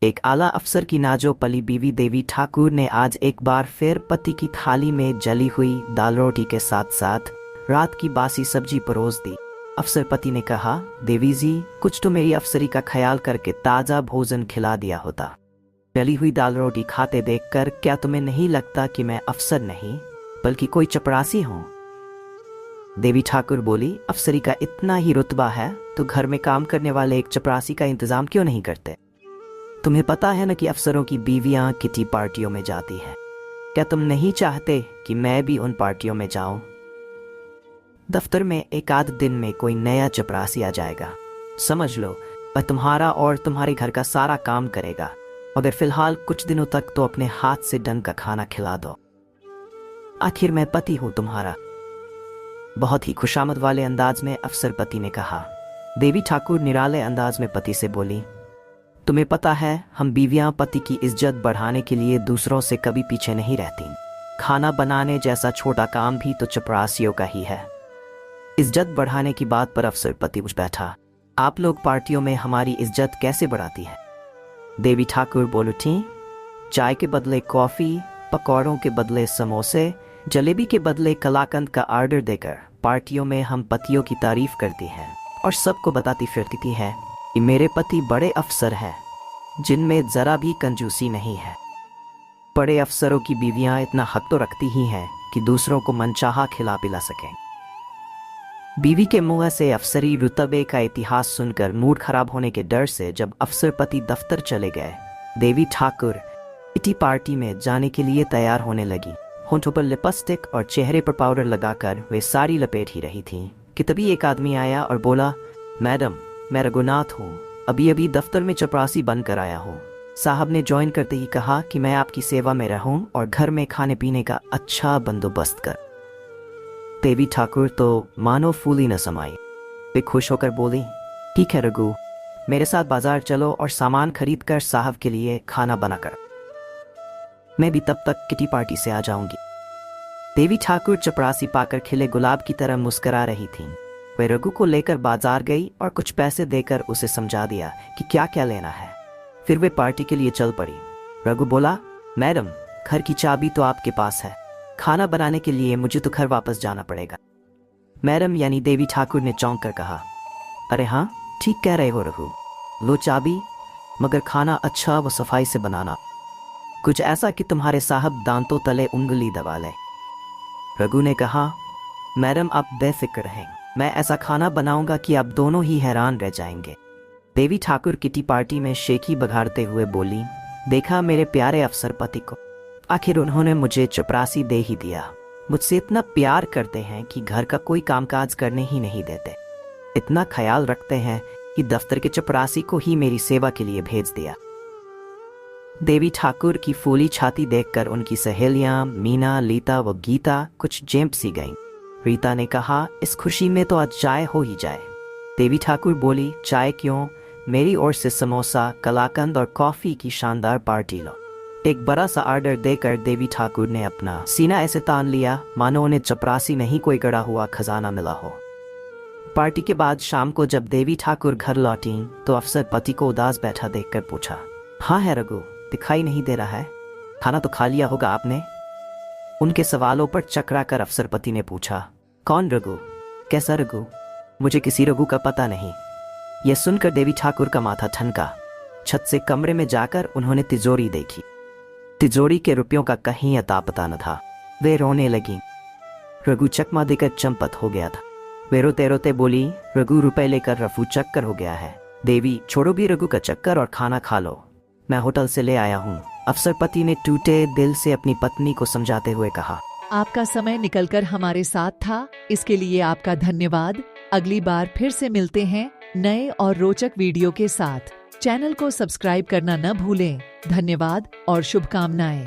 एक आला अफसर की नाजो पली बीवी देवी ठाकुर ने आज एक बार फिर पति की थाली में जली हुई दाल रोटी के साथ साथ रात की बासी सब्जी परोस दी। अफसर पति ने कहा, देवी जी, कुछ तो मेरी अफसरी का ख्याल करके ताज़ा भोजन खिला दिया होता। जली हुई दाल रोटी खाते देखकर क्या तुम्हें नहीं लगता कि मैं अफसर नहीं बल्कि कोई चपरासी हूँ? देवी ठाकुर बोली, अफसरी का इतना ही रुतबा है तो घर में काम करने वाले एक चपरासी का इंतजाम क्यों नहीं करते? तुम्हें पता है ना कि अफसरों की बीवियां किटी पार्टियों में जाती हैं। क्या तुम नहीं चाहते कि मैं भी उन पार्टियों में जाऊं? दफ्तर में एक आध दिन में कोई नया चपरासी आ जाएगा, समझ लो, वह तुम्हारा और तुम्हारे घर का सारा काम करेगा, मगर फिलहाल कुछ दिनों तक तो अपने हाथ से ढंग का खाना खिला दो। आखिर मैं पति हूं तुम्हारा। बहुत ही खुशामद वाले अंदाज में अफसर पति ने कहा। देवी ठाकुर निराले अंदाज में पति से बोली, तुम्हें पता है, हम बीवियां पति की इज्जत बढ़ाने के लिए दूसरों से कभी पीछे नहीं रहती। खाना बनाने जैसा छोटा काम भी तो चपरासियों का ही है। इज्जत बढ़ाने की बात पर अफसर पति उठ बैठा। आप लोग पार्टियों में हमारी इज्जत कैसे बढ़ाती है? देवी ठाकुर बोल उठी, चाय के बदले कॉफी, पकौड़ों के बदले समोसे, जलेबी के बदले कलाकंद का ऑर्डर देकर पार्टियों में हम पतियों की तारीफ करती हैं और सबको बताती फिरती हैं कि मेरे पति बड़े अफसर हैं जिनमें जरा भी कंजूसी नहीं है। बड़े अफसरों की बीवियां इतना हक तो रखती ही हैं कि दूसरों को मनचाहा खिला पिला सकें। बीवी के मुंह से अफसरी रुतबे का इतिहास सुनकर मूड खराब होने के डर से जब अफसर पति दफ्तर चले गए, देवी ठाकुर किटी पार्टी में जाने के लिए तैयार होने लगी। होंठों पर लिपस्टिक और चेहरे पर पाउडर लगाकर वे सारी लपेट ही रही थीं कि तभी एक आदमी आया और बोला, मैडम, मैं रघुनाथ हूँ, अभी अभी दफ्तर में चपरासी बनकर आया हूँ। साहब ने ज्वाइन करते ही कहा कि मैं आपकी सेवा में रहूं और घर में खाने पीने का अच्छा बंदोबस्त कर। देवी ठाकुर तो मानो फूली न समाई। वे खुश होकर बोली, ठीक है रघु, मेरे साथ बाजार चलो और सामान खरीद कर साहब के लिए खाना बनाकर। मैं भी तब तक किटी पार्टी से आ जाऊंगी। देवी ठाकुर चपरासी पाकर खिले गुलाब की तरह मुस्करा रही थीं। वे रघु को लेकर बाजार गई और कुछ पैसे देकर उसे समझा दिया कि क्या क्या लेना है। फिर वे पार्टी के लिए चल पड़ी। रघु बोला, मैडम, घर की चाबी तो आपके पास है, खाना बनाने के लिए मुझे तो घर वापस जाना पड़ेगा। मैडम यानी देवी ठाकुर ने चौंक कर कहा, अरे हाँ, ठीक कह रहे हो रघु, लो चाबी, मगर खाना अच्छा व सफाई से बनाना, कुछ ऐसा कि तुम्हारे साहब दांतों तले उंगली दबा ले। रघु ने कहा, मैडम आप बेफिक्र रहें, मैं ऐसा खाना बनाऊंगा कि आप दोनों ही हैरान रह जाएंगे। देवी ठाकुर किटी पार्टी में शेखी बघाड़ते हुए बोली, देखा मेरे प्यारे अफसर पति को, आखिर उन्होंने मुझे चपरासी दे ही दिया। मुझसे इतना प्यार करते हैं कि घर का कोई कामकाज करने ही नहीं देते। इतना ख्याल रखते हैं कि दफ्तर के चपरासी को ही मेरी सेवा के लिए भेज दिया। देवी ठाकुर की फूली छाती देखकर उनकी सहेलियां मीना, लीता व गीता कुछ जेंप सी गईं। रीता ने कहा, इस खुशी में तो आज चाय हो ही जाए। देवी ठाकुर बोली, चाय क्यों, मेरी ओर से समोसा, कलाकंद और कॉफी की शानदार पार्टी लो। एक बड़ा सा ऑर्डर देकर देवी ठाकुर ने अपना सीना ऐसे तान लिया मानो उन्हें चपरासी नहीं कोई गड़ा हुआ खजाना मिला हो। पार्टी के बाद शाम को जब देवी ठाकुर घर लौटी तो अफसर पति को उदास बैठा देखकर पूछा, हाँ है रघु, दिखाई नहीं दे रहा है, खाना तो खा लिया होगा आपने? उनके सवालों पर चकरा कर अफसर पति ने पूछा, कौन रघु, कैसा रघु? मुझे किसी रघु का पता नहीं। यह सुनकर देवी ठाकुर का माथा ठनका। छत से कमरे में जाकर उन्होंने तिजोरी देखी। तिजोरी के रुपयों का कहीं अता पता न था। वे रोने लगी। रघु चकमा देकर चंपत हो गया था। वे रोते रोते बोली, रघु रुपए लेकर रफू चक्कर हो गया है। देवी, छोड़ो भी रघु का चक्कर और खाना खा लो, मैं होटल से ले आया हूँ। अफसर पति ने टूटे दिल से अपनी पत्नी को समझाते हुए कहा, आपका समय निकलकर हमारे साथ था, इसके लिए आपका धन्यवाद। अगली बार फिर से मिलते हैं नए और रोचक वीडियो के साथ। चैनल को सब्सक्राइब करना न भूलें। धन्यवाद और शुभकामनाएं।